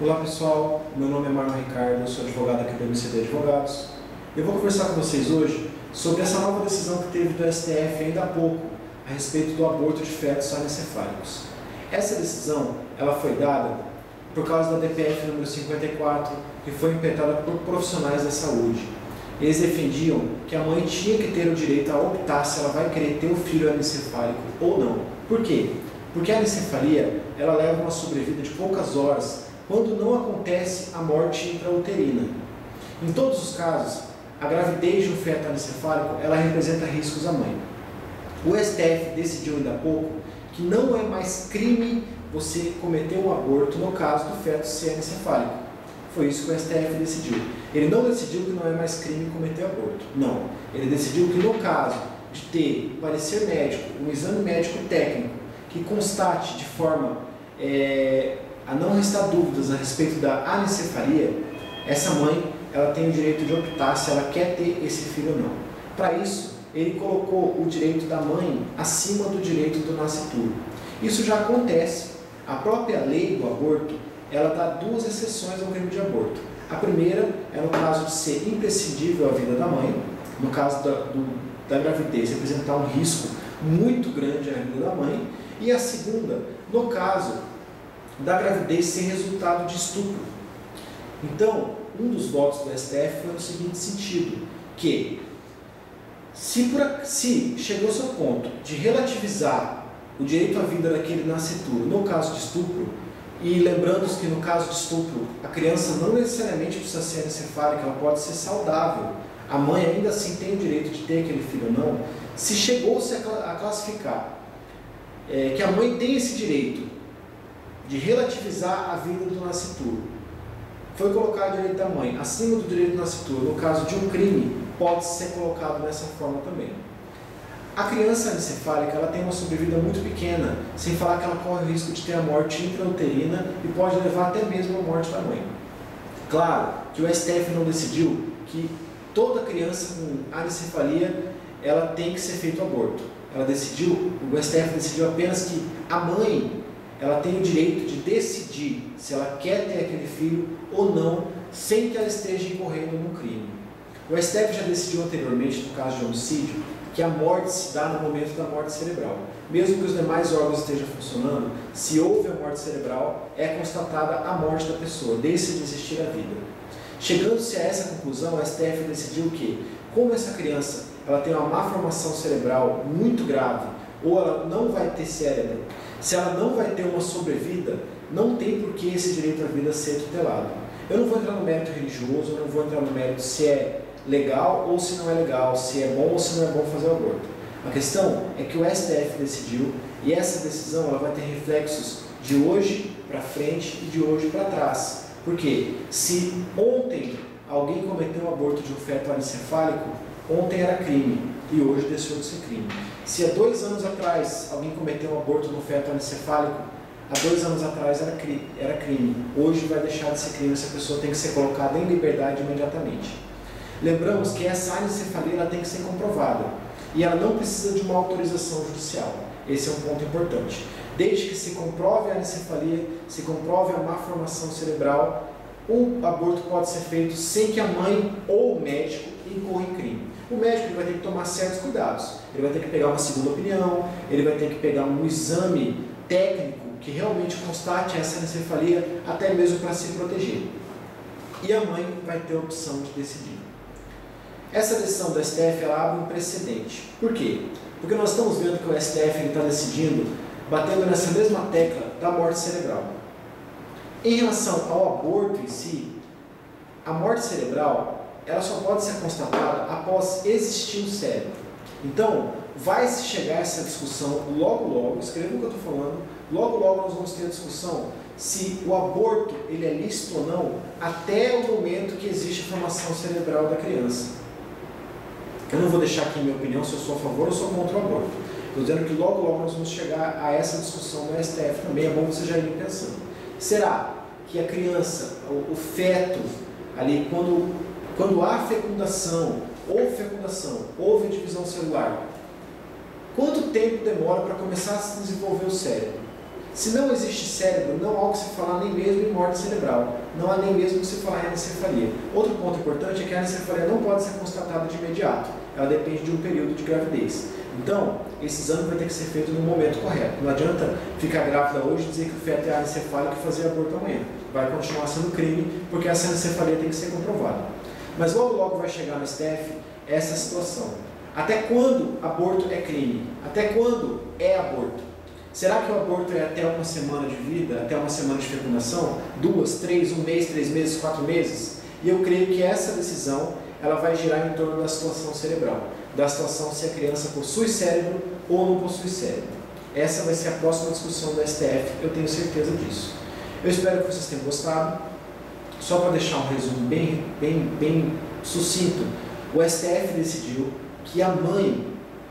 Olá pessoal, meu nome é Marlon Ricardo, eu sou advogado aqui do MCD Advogados. Eu vou conversar com vocês hoje sobre essa nova decisão que teve do STF ainda há pouco a respeito do aborto de fetos anencefálicos. Essa decisão ela foi dada por causa da DPF número 54, que foi implementada por profissionais da saúde. Eles defendiam que a mãe tinha que ter o direito a optar se ela vai querer ter o filho anencefálico ou não. Por quê? Porque a anencefalia ela leva uma sobrevida de poucas horas quando não acontece a morte intrauterina. Em todos os casos, a gravidez de um feto anencefálico ela representa riscos à mãe. O STF decidiu ainda há pouco que não é mais crime você cometer um aborto no caso do feto ser anencefálico. Foi isso que o STF decidiu. Ele não decidiu que não é mais crime cometer aborto. Não. Ele decidiu que no caso de ter parecer médico, um exame médico técnico que constate de forma a não restar dúvidas a respeito da anencefalia, essa mãe ela tem o direito de optar se ela quer ter esse filho ou não. Para isso, ele colocou o direito da mãe acima do direito do nascituro. Isso já acontece. A própria lei do aborto ela dá duas exceções ao crime de aborto. A primeira é no caso de ser imprescindível à vida da mãe, no caso da gravidez representar um risco muito grande à vida da mãe, e a segunda, no caso da gravidez ser resultado de estupro. Então, um dos votos do STF foi no seguinte sentido, que se chegou-se ao ponto de relativizar o direito à vida daquele nascituro no caso de estupro, e lembrando que no caso de estupro a criança não necessariamente precisa ser anencefálica, ela pode ser saudável, a mãe ainda assim tem o direito de ter aquele filho ou não, se chegou-se a classificar que a mãe tem esse direito de relativizar a vida do nascituro, foi colocar o direito da mãe acima do direito do nascituro, no caso de um crime, pode ser colocado dessa forma também. A criança anencefálica ela tem uma sobrevida muito pequena, sem falar que ela corre o risco de ter a morte intrauterina e pode levar até mesmo à morte da mãe. Claro que o STF não decidiu que toda criança com anencefalia ela tem que ser feito aborto. O STF decidiu apenas que a mãe ela tem o direito de decidir se ela quer ter aquele filho ou não, sem que ela esteja incorrendo no crime. O STF já decidiu anteriormente, no caso de homicídio, que a morte se dá no momento da morte cerebral. Mesmo que os demais órgãos estejam funcionando, se houve a morte cerebral, é constatada a morte da pessoa, deixa de existir a vida. Chegando-se a essa conclusão, o STF decidiu que, como essa criança ela tem uma má formação cerebral muito grave, ou ela não vai ter cérebro, se ela não vai ter uma sobrevida, não tem por que esse direito à vida ser tutelado. Eu não vou entrar no mérito religioso, eu não vou entrar no mérito se é legal ou se não é legal, se é bom ou se não é bom fazer o aborto. A questão é que o STF decidiu e essa decisão ela vai ter reflexos de hoje para frente e de hoje para trás. Porque se ontem alguém cometeu um aborto de um feto anencefálico, ontem era crime e hoje deixou de ser crime. Se há 2 anos atrás alguém cometeu um aborto no feto anencefálico, há 2 anos atrás era crime. Hoje vai deixar de ser crime, essa pessoa tem que ser colocada em liberdade imediatamente. Lembramos que essa anencefalia ela tem que ser comprovada e ela não precisa de uma autorização judicial. Esse é um ponto importante. Desde que se comprove a anencefalia, se comprove a má formação cerebral, o aborto pode ser feito sem que a mãe ou o médico incorra em crime. O médico ele vai ter que tomar certos cuidados. Ele vai ter que pegar uma segunda opinião, ele vai ter que pegar um exame técnico que realmente constate essa anencefalia, até mesmo para se proteger. E a mãe vai ter a opção de decidir. Essa decisão do STF ela abre um precedente. Por quê? Porque nós estamos vendo que o STF está decidindo, batendo nessa mesma tecla da morte cerebral. Em relação ao aborto em si, a morte cerebral ela só pode ser constatada após existir o cérebro. Então, vai se chegar a essa discussão logo, escreva o que eu estou falando, logo nós vamos ter a discussão se o aborto ele é lícito ou não, até o momento que existe a formação cerebral da criança. Eu não vou deixar aqui minha opinião se eu sou a favor ou sou contra o aborto. Estou dizendo que logo nós vamos chegar a essa discussão no STF também, é bom você já ir pensando. Será que a criança, o feto, ali, quando há fecundação, houve divisão celular, quanto tempo demora para começar a se desenvolver o cérebro? Se não existe cérebro, não há o que se falar nem mesmo em morte cerebral. Não há nem mesmo o que se falar em anencefalia. Outro ponto importante é que a anencefalia não pode ser constatada de imediato. Ela depende de um período de gravidez. Então, esse exame vai ter que ser feito no momento correto. Não adianta ficar grávida hoje e dizer que o feto é anencefálico e fazer aborto amanhã. Vai continuar sendo crime, porque essa anencefalia tem que ser comprovada. Mas logo vai chegar no STF essa situação. Até quando aborto é crime? Até quando é aborto? Será que o aborto é até uma semana de vida, até uma semana de fecundação? 2, 3, 1 mês, 3 meses, 4 meses? E eu creio que essa decisão ela vai girar em torno da situação cerebral, da situação se a criança possui cérebro ou não possui cérebro. Essa vai ser a próxima discussão do STF, eu tenho certeza disso. Eu espero que vocês tenham gostado. Só para deixar um resumo bem sucinto, o STF decidiu que a mãe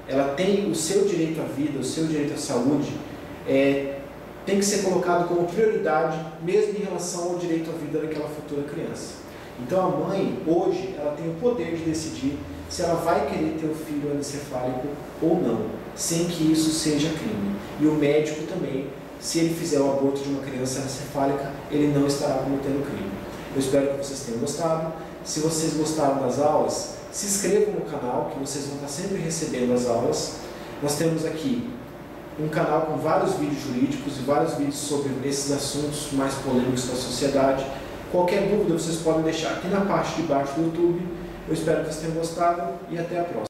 ela tem o seu direito à vida, o seu direito à saúde, tem que ser colocado como prioridade, mesmo em relação ao direito à vida daquela futura criança. Então a mãe, hoje, ela tem o poder de decidir se ela vai querer ter o filho anencefálico ou não, sem que isso seja crime. E o médico também, se ele fizer o aborto de uma criança anencefálica, ele não estará cometendo crime. Eu espero que vocês tenham gostado. Se vocês gostaram das aulas, se inscrevam no canal, que vocês vão estar sempre recebendo as aulas. Nós temos aqui um canal com vários vídeos jurídicos e vários vídeos sobre esses assuntos mais polêmicos da sociedade. Qualquer dúvida vocês podem deixar aqui na parte de baixo do YouTube. Eu espero que vocês tenham gostado e até a próxima.